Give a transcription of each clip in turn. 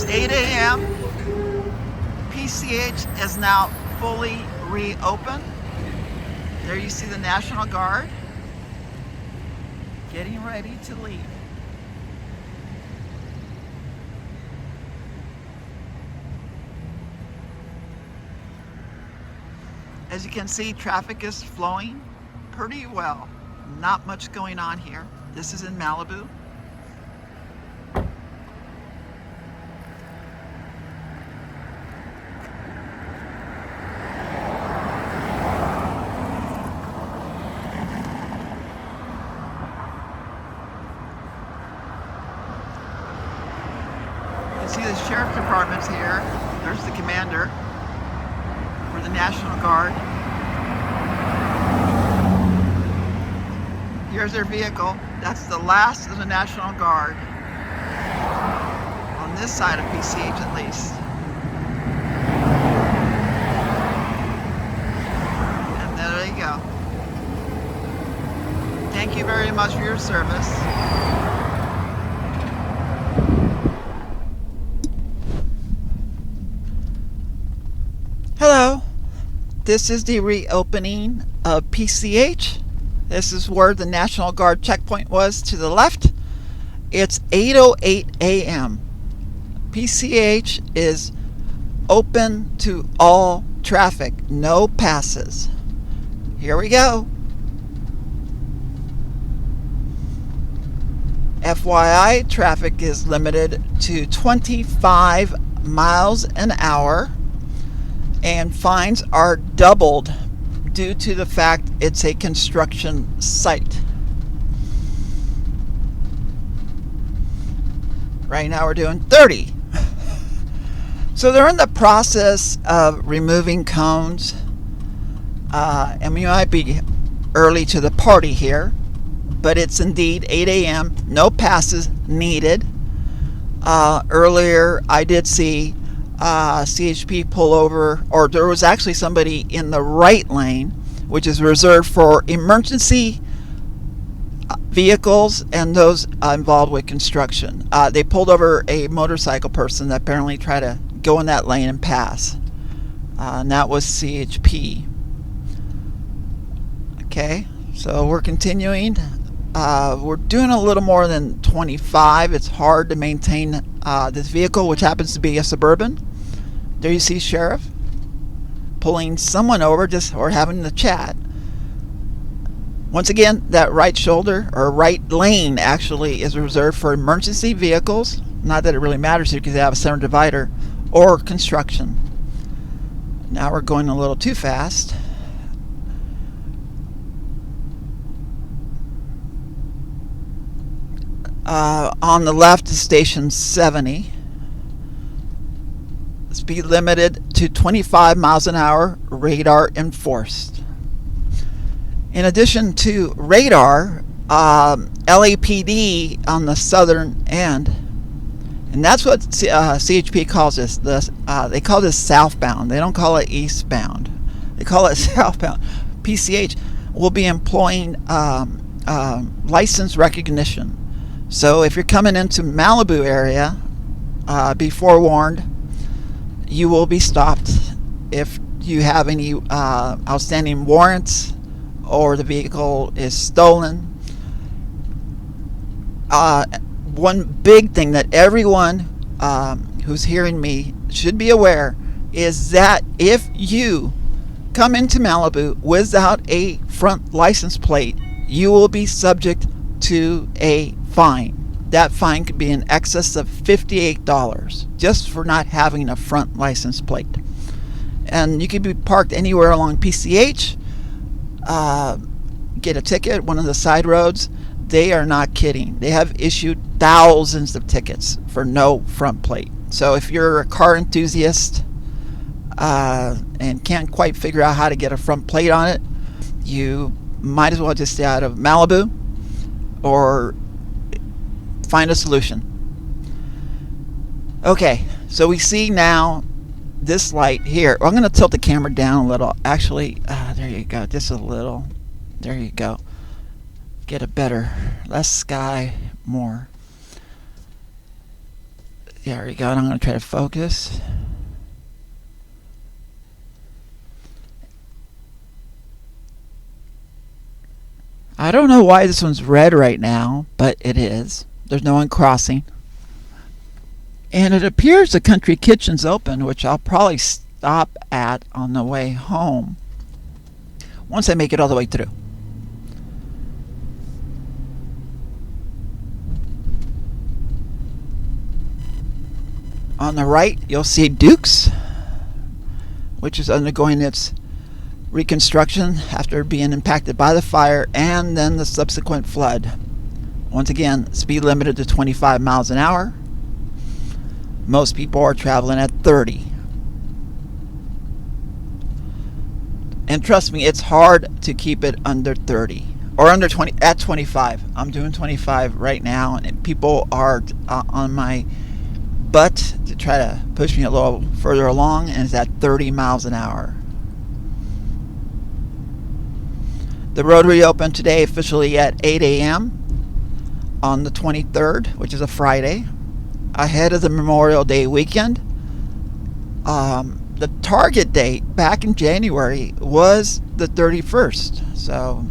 It's 8 a.m. PCH is now fully reopened. There you see the National Guard getting ready to leave. As you can see, traffic is flowing pretty well. Not much going on here. This is in Malibu. You can see the sheriff department's here. There's the commander for the National Guard. Here's their vehicle. That's the last of the National Guard on this side of PCH at least. And there you go. Thank you very much for your service. Hello. This is the reopening of PCH. This is where the National Guard checkpoint was to the left. It's 8:08 a.m. PCH is open to all traffic, no passes. Here we go. FYI, traffic is limited to 25 miles an hour, and fines are doubled due to the fact it's a construction site. Right now we're doing 30. So they're in the process of removing cones. And we might be early to the party here, but it's indeed 8 a.m. No passes needed. Earlier I did see CHP pull over, or there was actually somebody in the right lane, which is reserved for emergency vehicles and those involved with construction. They pulled over a motorcycle person that apparently tried to go in that lane and pass, and that was CHP. Okay, so we're continuing. We're doing a little more than 25. It's hard to maintain this vehicle, which happens to be a Suburban. There you see sheriff pulling someone over, or having the chat. Once again, that right shoulder, or right lane actually, is reserved for emergency vehicles. Not that it really matters here because they have a center divider, or construction. Now we're going a little too fast. On the left is station 70. Speed limited to 25 miles an hour, radar enforced. In addition to radar, LAPD on the southern end, and that's what CHP calls this. They call this southbound. They don't call it eastbound. They call it southbound. PCH will be employing license recognition. So if you're coming into Malibu area, be forewarned, you will be stopped if you have any outstanding warrants or the vehicle is stolen. One big thing that everyone who's hearing me should be aware is that if you come into Malibu without a front license plate, you will be subject to a fine. That fine could be in excess of $58 just for not having a front license plate. And you could be parked anywhere along PCH, get a ticket, one of the side roads. They are not kidding. They have issued thousands of tickets for no front plate. So if you're a car enthusiast and can't quite figure out how to get a front plate on it, you might as well just stay out of Malibu or find a solution. Okay, so we see now this light here. I'm going to tilt the camera down a little. Actually, there you go, just a little. There you go. Get a better, less sky, more. There we go. I'm going to try to focus. I don't know why this one's red right now, but it is. There's no one crossing. And it appears the country kitchen's open, which I'll probably stop at on the way home once I make it all the way through. On the right, you'll see Duke's, which is undergoing its reconstruction after being impacted by the fire and then the subsequent flood. Once again, speed limited to 25 miles an hour. Most people are traveling at 30. And trust me, it's hard to keep it under 30 or under 20 at 25. I'm doing 25 right now, and people are on my butt to try to push me a little further along, and it's at 30 miles an hour. The road reopened today officially at 8 a.m. on the 23rd, which is a Friday, ahead of the Memorial Day weekend. The target date back in January was the 31st, so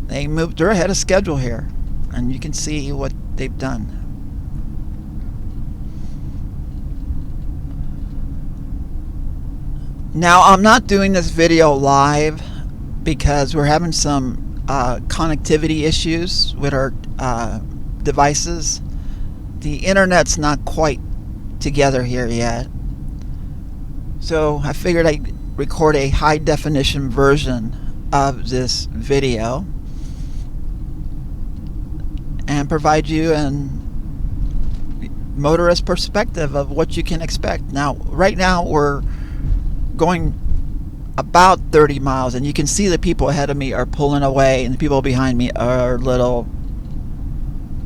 they moved her ahead of schedule here, and you can see what they've done. Now, I'm not doing this video live because we're having some connectivity issues with our devices. The internet's not quite together here yet. So I figured I'd record a high definition version of this video and provide you an motorist perspective of what you can expect. Now, right now we're going about 30 miles, and you can see the people ahead of me are pulling away, and the people behind me are a little,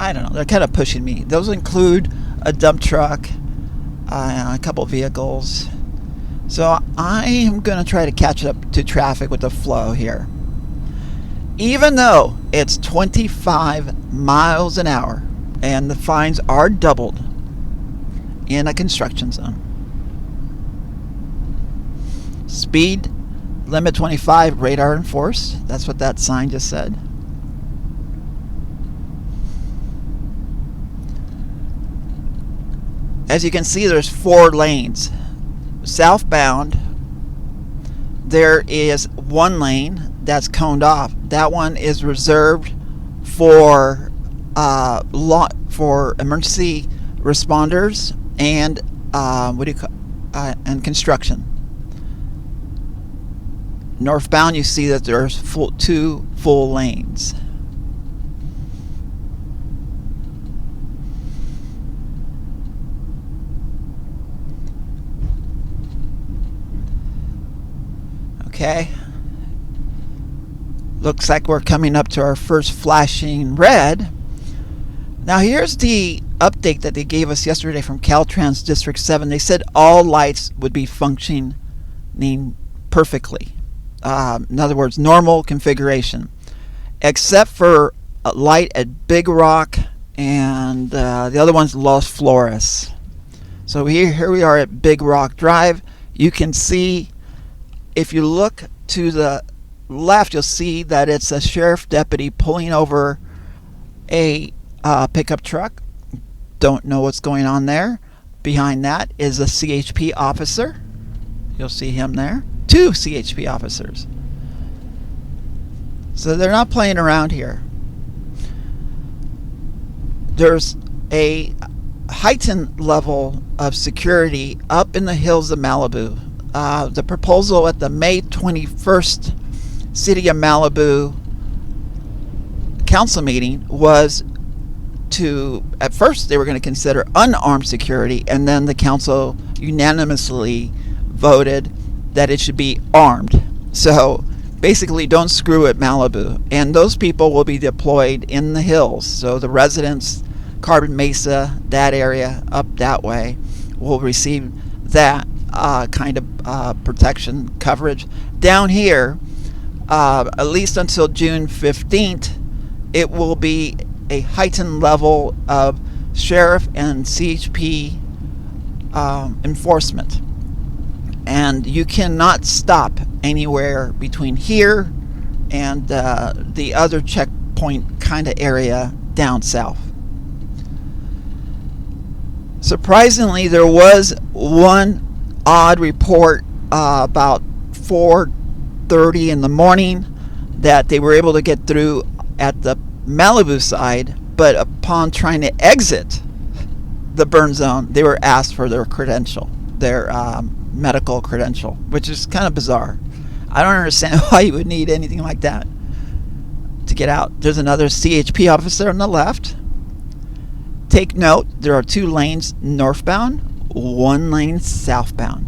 I don't know, they're kind of pushing me. Those include a dump truck, a couple vehicles. So I am going to try to catch up to traffic with the flow here. Even though it's 25 miles an hour and the fines are doubled in a construction zone. Speed limit 25, radar enforced. That's what that sign just said. As you can see, there's 4 lanes. Southbound, there is 1 lane that's coned off. That one is reserved for emergency responders and and construction. Northbound, you see that there's 2 full lanes. Okay. Looks like we're coming up to our first flashing red. Now here's the update that they gave us yesterday from Caltrans District 7. They said all lights would be functioning perfectly. In other words, normal configuration, except for a light at Big Rock and the other one's Los Flores. So here we are at Big Rock Drive. You can see, if you look to the left, you'll see that it's a sheriff deputy pulling over a pickup truck. Don't know what's going on there. Behind that is a CHP officer. You'll see him there. 2 CHP officers. So they're not playing around here. There's a heightened level of security up in the hills of Malibu. The proposal at the May 21st City of Malibu council meeting was to, at first they were going to consider unarmed security, and then the council unanimously voted that it should be armed. So basically, don't screw at Malibu. And those people will be deployed in the hills. So the residents, Carbon Mesa, that area up that way, will receive that kind of protection coverage. Down here, at least until June 15th, it will be a heightened level of sheriff and CHP enforcement, and you cannot stop anywhere between here and the other checkpoint kind of area down south. Surprisingly, there was one odd report about 4:30 in the morning that they were able to get through at the Malibu side, but upon trying to exit the burn zone, they were asked for their credential, their medical credential, which is kind of bizarre. I don't understand why you would need anything like that to get out. There's another CHP officer on the left. Take note, there are 2 lanes northbound, 1 lane southbound.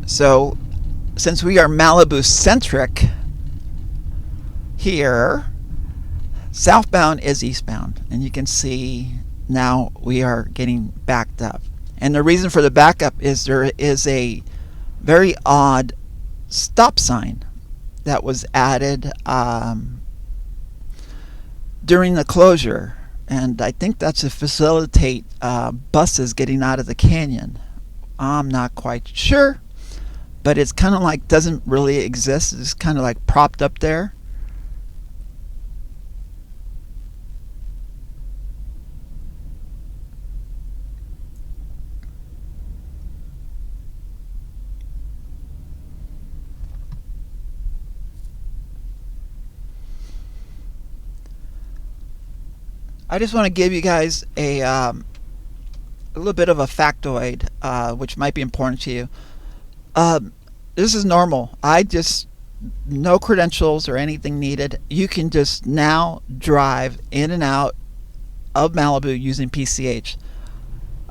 So, since we are Malibu centric here, southbound is eastbound, and you can see now we are getting backed up. And the reason for the backup is there is a very odd stop sign that was added during the closure, and I think that's to facilitate buses getting out of the canyon. I'm not quite sure, but it's kind of like doesn't really exist. It's kind of like propped up there. I just want to give you guys a little bit of a factoid, which might be important to you. This is normal. No credentials or anything needed. You can just now drive in and out of Malibu using PCH.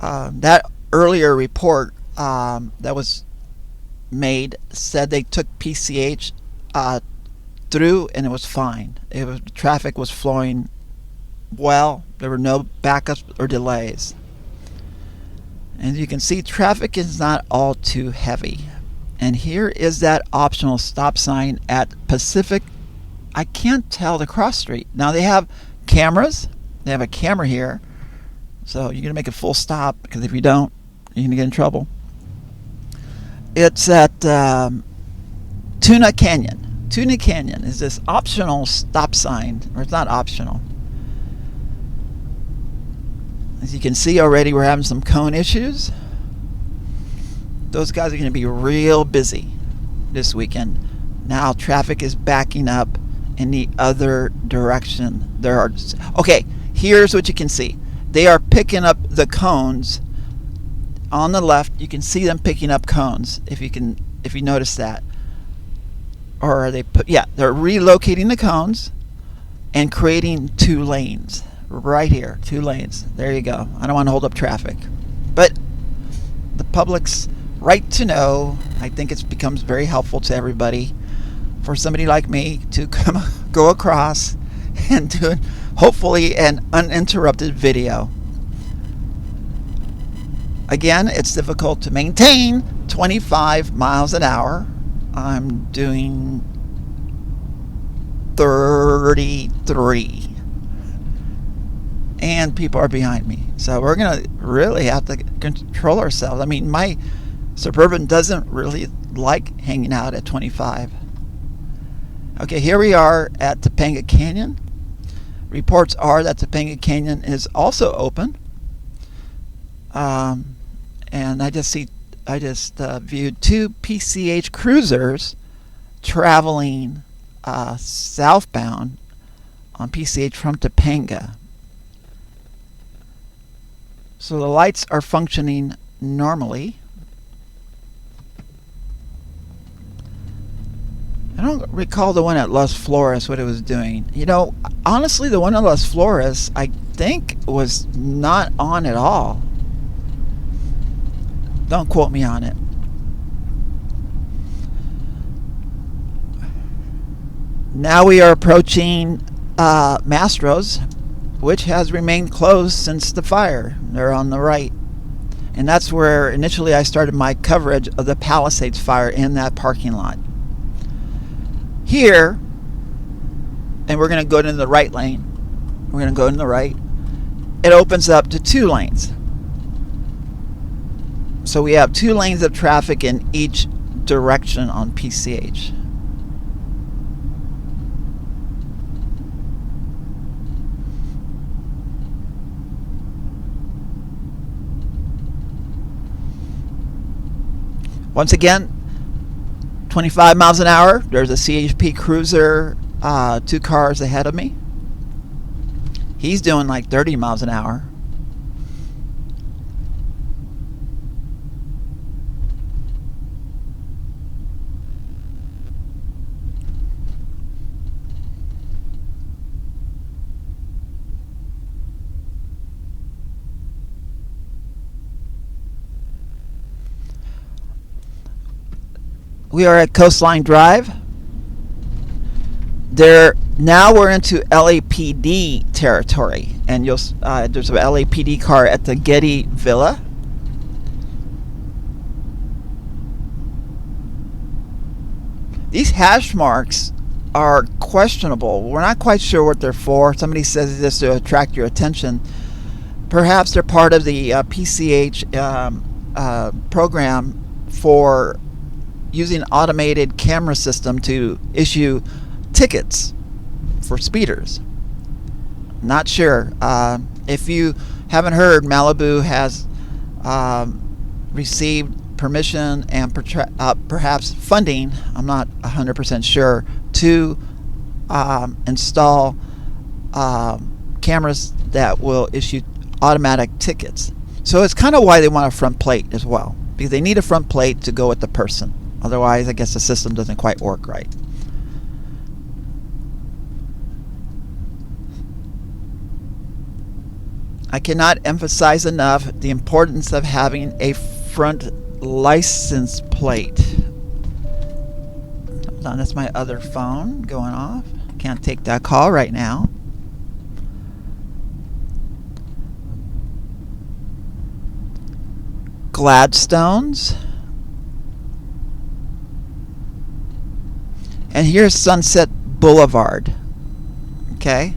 That earlier report that was made said they took PCH through and it was fine. Traffic was flowing well. There were no backups or delays. And you can see traffic is not all too heavy. And here is that optional stop sign at Pacific. I can't tell the cross street. Now they have cameras. They have a camera here. So you're going to make a full stop, because if you don't, you're going to get in trouble. It's at Tuna Canyon. Tuna Canyon is this optional stop sign, or it's not optional. As you can see already, we're having some cone issues. Those guys are going to be real busy this weekend. Now traffic is backing up in the other direction. Okay, here's what you can see. They are picking up the cones on the left. You can see them picking up cones if you notice that. Or they're relocating the cones and creating 2 lanes. Right here, 2 lanes. There you go. I don't want to hold up traffic, but the public's right to know. I think it becomes very helpful to everybody for somebody like me to go across and do hopefully an uninterrupted video. Again, it's difficult to maintain 25 miles an hour. I'm doing 33. And people are behind me. So we're going to really have to control ourselves. I mean, my Suburban doesn't really like hanging out at 25. Okay, here we are at Topanga Canyon. Reports are that Topanga Canyon is also open. And I just viewed 2 PCH cruisers traveling southbound on PCH from Topanga. So the lights are functioning normally. I don't recall the one at Los Flores, what it was doing. You know, honestly, the one at Los Flores, I think, was not on at all. Don't quote me on it. Now we are approaching Mastro's, which has remained closed since the fire. They're on the right. And that's where initially I started my coverage of the Palisades fire in that parking lot. Here, and we're going to go into the right lane. We're going to go in the right. It opens up to 2 lanes. So we have 2 lanes of traffic in each direction on PCH. Once again, 25 miles an hour. There's a CHP cruiser 2 cars ahead of me. He's doing like 30 miles an hour. We are at Coastline Drive. Now we're into LAPD territory, and there's a LAPD car at the Getty Villa. These hash marks are questionable. We're not quite sure what they're for. Somebody says this to attract your attention. Perhaps they're part of the PCH program for using automated camera system to issue tickets for speeders. Not sure. If you haven't heard, Malibu has received permission and perhaps funding, I'm not 100% sure, to install cameras that will issue automatic tickets. So it's kind of why they want a front plate as well, because they need a front plate to go with the person. Otherwise, I guess the system doesn't quite work right. I cannot emphasize enough the importance of having a front license plate. Hold on, that's my other phone going off. Can't take that call right now. Gladstones. And here's Sunset Boulevard. Okay.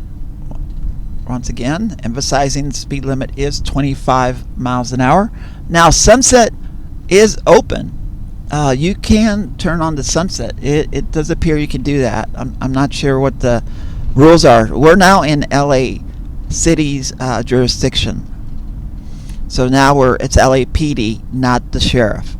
Once again, emphasizing the speed limit is 25 miles an hour. Now, Sunset is open. You can turn on the Sunset. It does appear you can do that. I'm not sure what the rules are. We're now in LA City's jurisdiction. So now it's LAPD, not the sheriff.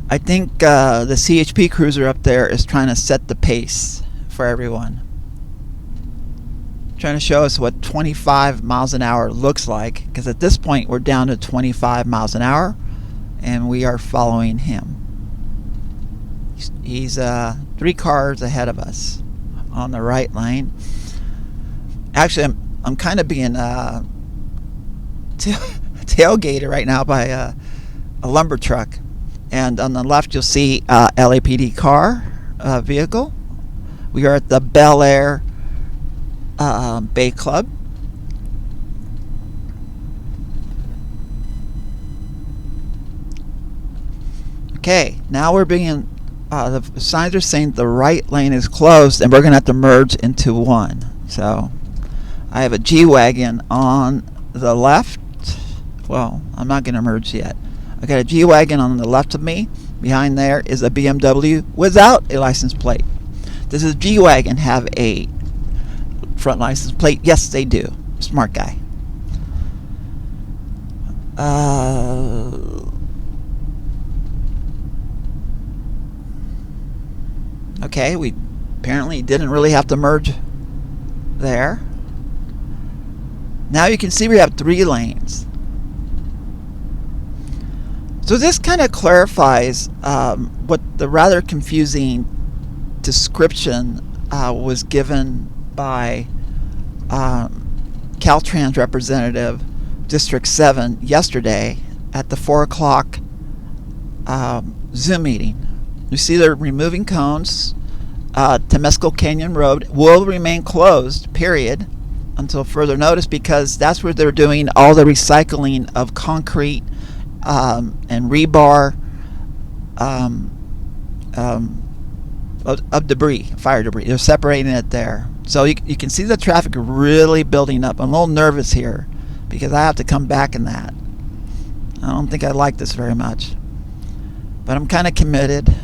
I think the CHP cruiser up there is trying to set the pace for everyone. Trying to show us what 25 miles an hour looks like, because at this point we're down to 25 miles an hour and we are following him. He's 3 cars ahead of us on the right lane. Actually, I'm kind of being tailgated right now by a lumber truck. And on the left, you'll see LAPD car vehicle. We are at the Bel Air Bay Club. Okay, now we're being the signs are saying the right lane is closed, and we're going to have to merge into one. So I have a G-Wagon on the left. Well, I'm not going to merge yet. I got a G-Wagon on the left of me. Behind there is a BMW without a license plate. Does a G-Wagon have a front license plate? Yes, they do. Smart guy. Okay, we apparently didn't really have to merge there. Now you can see we have 3 lanes. So this kind of clarifies what the rather confusing description was given by Caltrans representative District 7 yesterday at the 4 o'clock Zoom meeting. You see they're removing cones. Temescal Canyon Road will remain closed, period, until further notice, because that's where they're doing all the recycling of concrete and rebar of debris, fire debris. They're separating it there. So you can see the traffic really building up. I'm a little nervous here because I have to come back in that. I don't think I like this very much, but I'm kind of committed.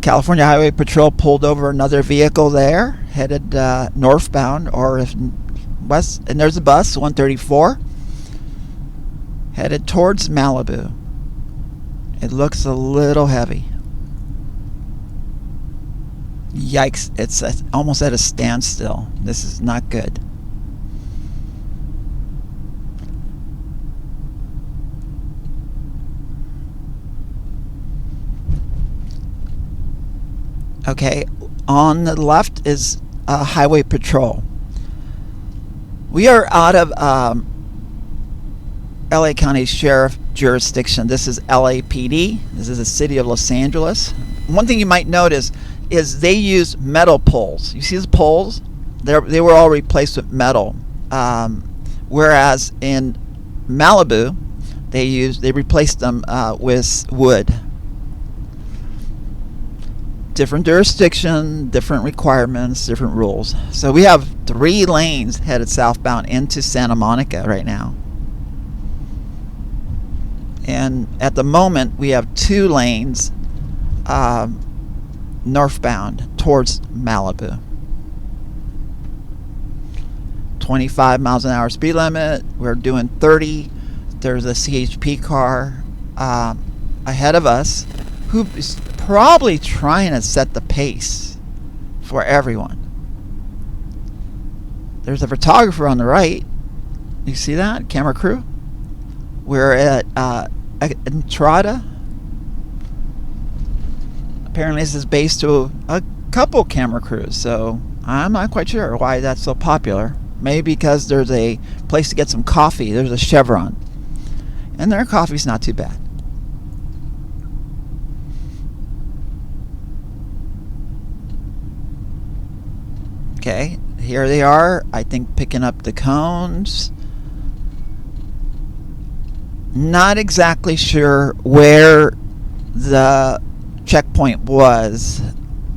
California Highway Patrol pulled over another vehicle there, headed northbound, or if west, and there's a bus, 134, headed towards Malibu. It looks a little heavy. Yikes, it's almost at a standstill. This is not good. Okay, on the left is Highway Patrol. We are out of LA County Sheriff jurisdiction. This is LAPD. This is the City of Los Angeles. One thing you might notice is they use metal poles. You see these poles? They were all replaced with metal. Whereas in Malibu, they replaced them with wood. Different jurisdiction, different requirements, different rules. So we have 3 lanes headed southbound into Santa Monica right now. And at the moment, we have 2 lanes northbound towards Malibu. 25 miles an hour speed limit. We're doing 30. There's a CHP car ahead of us who is probably trying to set the pace for everyone. There's a photographer on the right. You see that? Camera crew. We're at Entrada. Apparently this is based to a couple camera crews, so I'm not quite sure why that's so popular. Maybe because there's a place to get some coffee. There's a Chevron, and their coffee's not too bad. Okay, here they are, I think, picking up the cones. Not exactly sure where the checkpoint was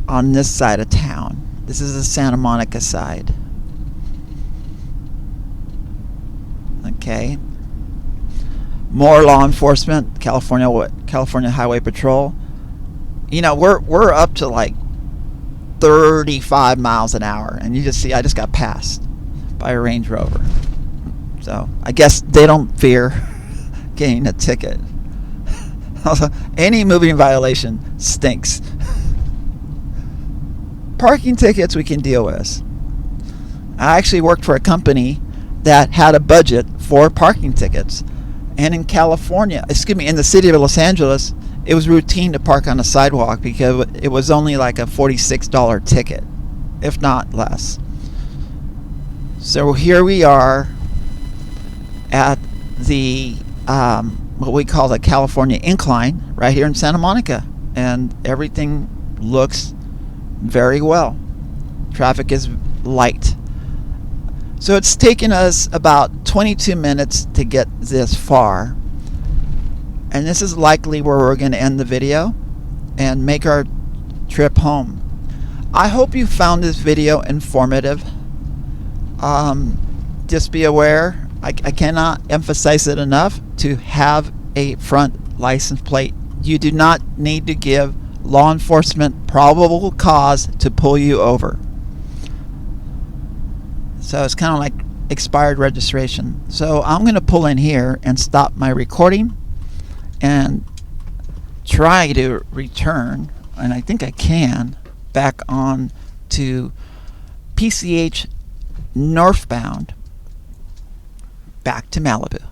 on this side of town. This is the Santa Monica side. Okay. More law enforcement, California Highway Patrol. You know, we're up to like 35 miles an hour, and you just see I just got passed by a Range Rover. So I guess they don't fear getting a ticket. Also, any moving violation stinks. Parking tickets we can deal with. I actually worked for a company that had a budget for parking tickets, and in in the city of Los Angeles, it was routine to park on the sidewalk because it was only like a $46 ticket, if not less. So here we are at the what we call the California Incline right here in Santa Monica, and everything looks very well. Traffic is light. So it's taken us about 22 minutes to get this far. And this is likely where we're going to end the video and make our trip home. I hope you found this video informative. Just be aware, I cannot emphasize it enough, to have a front license plate. You do not need to give law enforcement probable cause to pull you over. So it's kind of like expired registration. So I'm going to pull in here and stop my recording and try to return, and I think I can, back on to PCH northbound back to Malibu.